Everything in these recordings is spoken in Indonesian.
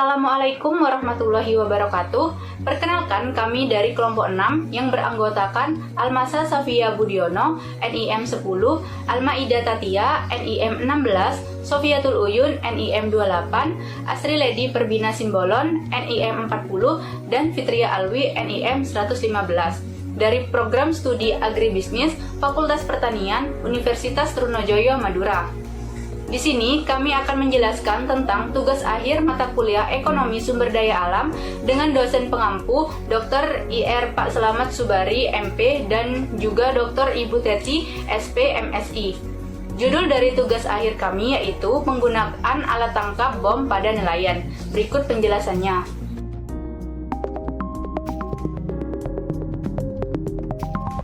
Assalamualaikum warahmatullahi wabarakatuh. Perkenalkan, kami dari kelompok 6 yang beranggotakan Almasa Safia Budiono, NIM 10, Alma Ida Tatia, NIM 16, Sofiatul Uyun, NIM 28, Asri Ledi Perbina Simbolon, NIM 40, dan Fitria Alwi, NIM 115. Dari program studi Agribisnis Fakultas Pertanian Universitas Trunojoyo Madura. Di sini kami akan menjelaskan tentang tugas akhir mata kuliah Ekonomi Sumber Daya Alam dengan dosen pengampu Dr. IR Pak Selamat Subari MP dan juga Dr. Ibu Teci SP MSI. Judul dari tugas akhir kami yaitu penggunaan alat tangkap bom pada nelayan. Berikut penjelasannya.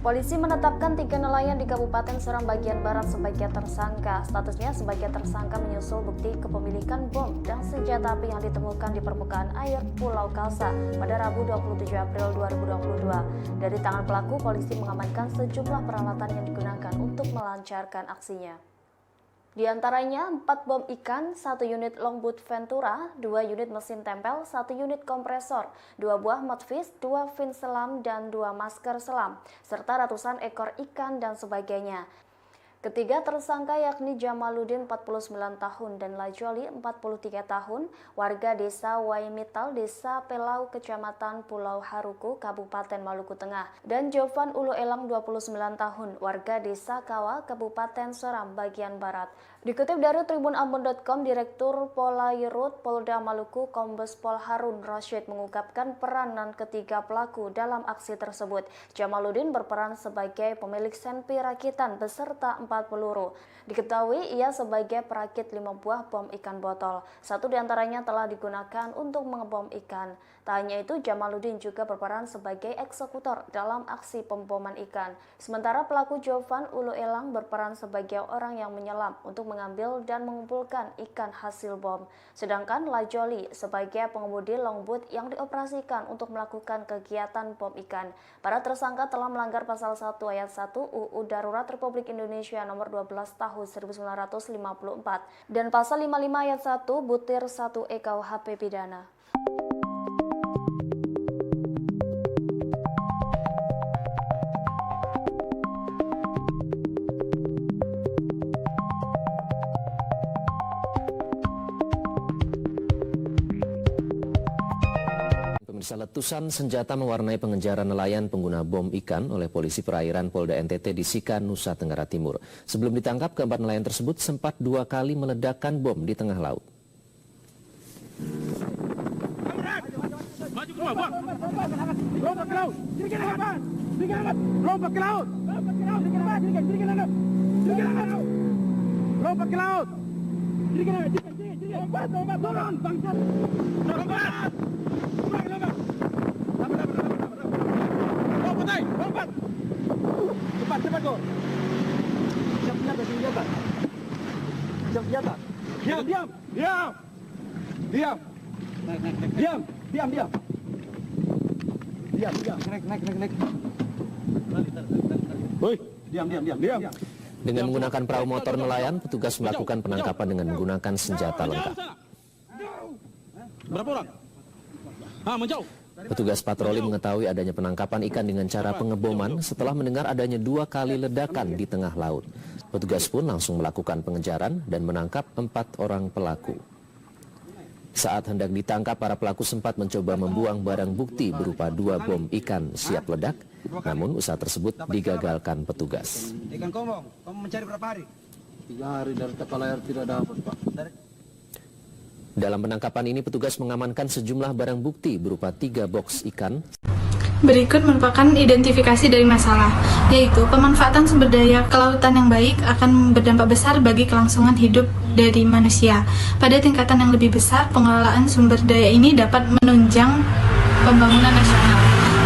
Polisi menetapkan 3 nelayan di Kabupaten Seram bagian Barat sebagai tersangka. Statusnya sebagai tersangka menyusul bukti kepemilikan bom dan senjata api yang ditemukan di permukaan air Pulau Kalsa pada Rabu 27 April 2022. Dari tangan pelaku, polisi mengamankan sejumlah peralatan yang digunakan untuk melancarkan aksinya. Di antaranya 4 bom ikan, 1 unit longboat Ventura, 2 unit mesin tempel, 1 unit kompresor, 2 buah mudfish, 2 fin selam, dan 2 masker selam, serta ratusan ekor ikan dan sebagainya. Ketiga tersangka yakni Jamaluddin 49 tahun dan Lajoli 43 tahun, warga desa Waimital, desa Pelau, kecamatan Pulau Haruku, Kabupaten Maluku Tengah, dan Jovan Ulu Elang 29 tahun, warga desa Kawa, Kabupaten Seram bagian Barat. Dikutip dari tribunambon.com, Direktur Polairut Polda Maluku Kombes Pol Harun Rashid mengungkapkan peranan ketiga pelaku dalam aksi tersebut. Jamaluddin berperan sebagai pemilik senpi rakitan beserta 4 peluru. Diketahui ia sebagai perakit 5 buah bom ikan botol. 1 diantaranya telah digunakan untuk mengebom ikan. Tak hanya itu, Jamaluddin juga berperan sebagai eksekutor dalam aksi pemboman ikan. Sementara pelaku Jovan Ulu Elang berperan sebagai orang yang menyelam untuk mengambil dan mengumpulkan ikan hasil bom. Sedangkan Lajoli sebagai pengemudi longboat yang dioperasikan untuk melakukan kegiatan bom ikan. Para tersangka telah melanggar pasal 1 ayat 1 UU Darurat Republik Indonesia nomor 12 tahun 1954 dan pasal 55 ayat 1 butir 1 EKUHP pidana. Pemirsa, letusan senjata mewarnai pengejaran nelayan pengguna bom ikan oleh polisi perairan Polda NTT di Sika, Nusa Tenggara Timur. Sebelum ditangkap, keempat nelayan tersebut sempat 2 kali meledakkan bom di tengah laut. Cepat kau. Siap senjata. Siap senjata. Diam. Diam. Naik. Woi, diam. Dengan menggunakan perahu motor nelayan, petugas melakukan penangkapan dengan menggunakan senjata lengkap. Berapa orang? Menjauh. Petugas patroli mengetahui adanya penangkapan ikan dengan cara pengeboman setelah mendengar adanya 2 kali ledakan di tengah laut. Petugas pun langsung melakukan pengejaran dan menangkap 4 orang pelaku. Saat hendak ditangkap, para pelaku sempat mencoba membuang barang bukti berupa 2 bom ikan siap ledak, namun usaha tersebut digagalkan petugas. Ikan kamu mencari berapa hari? 3 hari dari Takalayar tidak dapat, Pak. Dalam penangkapan ini, petugas mengamankan sejumlah barang bukti berupa 3 boks ikan. Berikut merupakan identifikasi dari masalah, yaitu pemanfaatan sumber daya kelautan yang baik akan berdampak besar bagi kelangsungan hidup dari manusia. Pada tingkatan yang lebih besar, pengelolaan sumber daya ini dapat menunjang pembangunan nasional.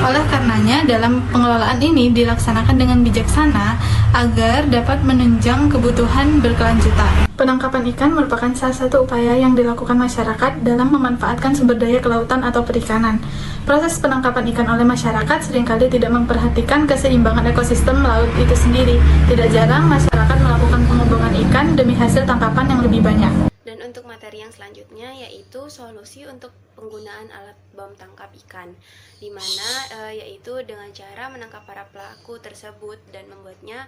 Oleh karenanya, dalam pengelolaan ini dilaksanakan dengan bijaksana agar dapat menunjang kebutuhan berkelanjutan. Penangkapan ikan merupakan salah satu upaya yang dilakukan masyarakat dalam memanfaatkan sumber daya kelautan atau perikanan. Proses penangkapan ikan oleh masyarakat seringkali tidak memperhatikan keseimbangan ekosistem laut itu sendiri. Tidak jarang masyarakat melakukan pengembangan ikan demi hasil tangkapan yang lebih banyak. Dan untuk materi yang selanjutnya yaitu solusi untuk penggunaan alat bom tangkap ikan, di mana yaitu dengan cara menangkap para pelaku tersebut dan membuatnya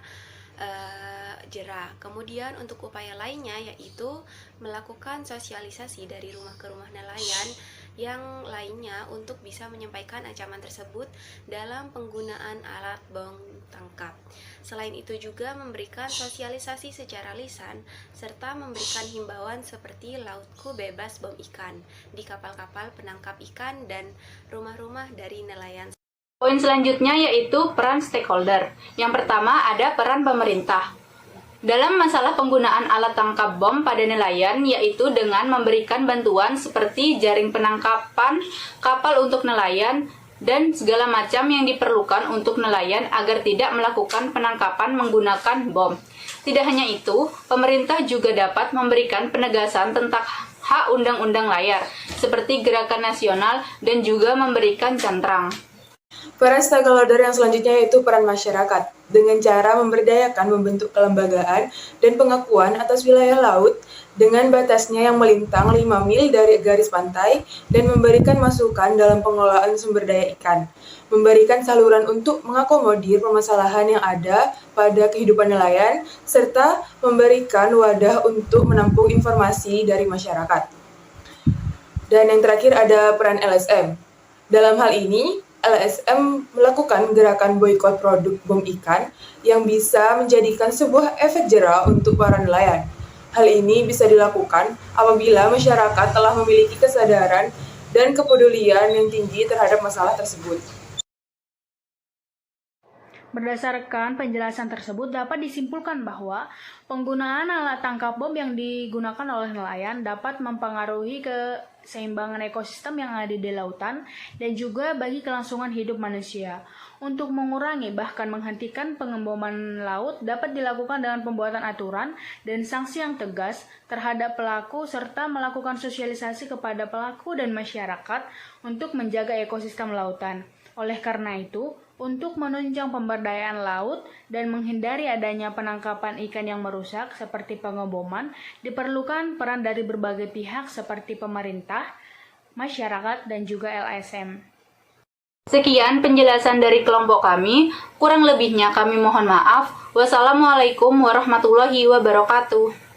jera. Kemudian untuk upaya lainnya yaitu melakukan sosialisasi dari rumah ke rumah nelayan yang lainnya untuk bisa menyampaikan ancaman tersebut dalam penggunaan alat bom tangkap. Selain itu juga memberikan sosialisasi secara lisan serta memberikan himbauan seperti lautku bebas bom ikan di kapal-kapal penangkap ikan dan rumah-rumah dari nelayan. Poin selanjutnya yaitu peran stakeholder. Yang pertama ada peran pemerintah. Dalam masalah penggunaan alat tangkap bom pada nelayan, yaitu dengan memberikan bantuan seperti jaring penangkapan, kapal untuk nelayan, dan segala macam yang diperlukan untuk nelayan agar tidak melakukan penangkapan menggunakan bom. Tidak hanya itu, pemerintah juga dapat memberikan penegasan tentang hak undang-undang layar, seperti gerakan nasional dan juga memberikan cantrang. Peran stakeholder yang selanjutnya yaitu peran masyarakat, dengan cara memberdayakan membentuk kelembagaan dan pengakuan atas wilayah laut dengan batasnya yang melintang 5 mil dari garis pantai dan memberikan masukan dalam pengelolaan sumber daya ikan, memberikan saluran untuk mengakomodir permasalahan yang ada pada kehidupan nelayan, serta memberikan wadah untuk menampung informasi dari masyarakat. Dan yang terakhir ada peran LSM. Dalam hal ini, LSM melakukan gerakan boikot produk bom ikan yang bisa menjadikan sebuah efek jera untuk para nelayan. Hal ini bisa dilakukan apabila masyarakat telah memiliki kesadaran dan kepedulian yang tinggi terhadap masalah tersebut. Berdasarkan penjelasan tersebut dapat disimpulkan bahwa penggunaan alat tangkap bom yang digunakan oleh nelayan dapat mempengaruhi keseimbangan ekosistem yang ada di lautan dan juga bagi kelangsungan hidup manusia. Untuk mengurangi bahkan menghentikan pengeboman laut dapat dilakukan dengan pembuatan aturan dan sanksi yang tegas terhadap pelaku serta melakukan sosialisasi kepada pelaku dan masyarakat untuk menjaga ekosistem lautan. Oleh karena itu, untuk menunjang pemberdayaan laut dan menghindari adanya penangkapan ikan yang merusak seperti pengeboman, diperlukan peran dari berbagai pihak seperti pemerintah, masyarakat, dan juga LSM. Sekian penjelasan dari kelompok kami, kurang lebihnya kami mohon maaf. Wassalamualaikum warahmatullahi wabarakatuh.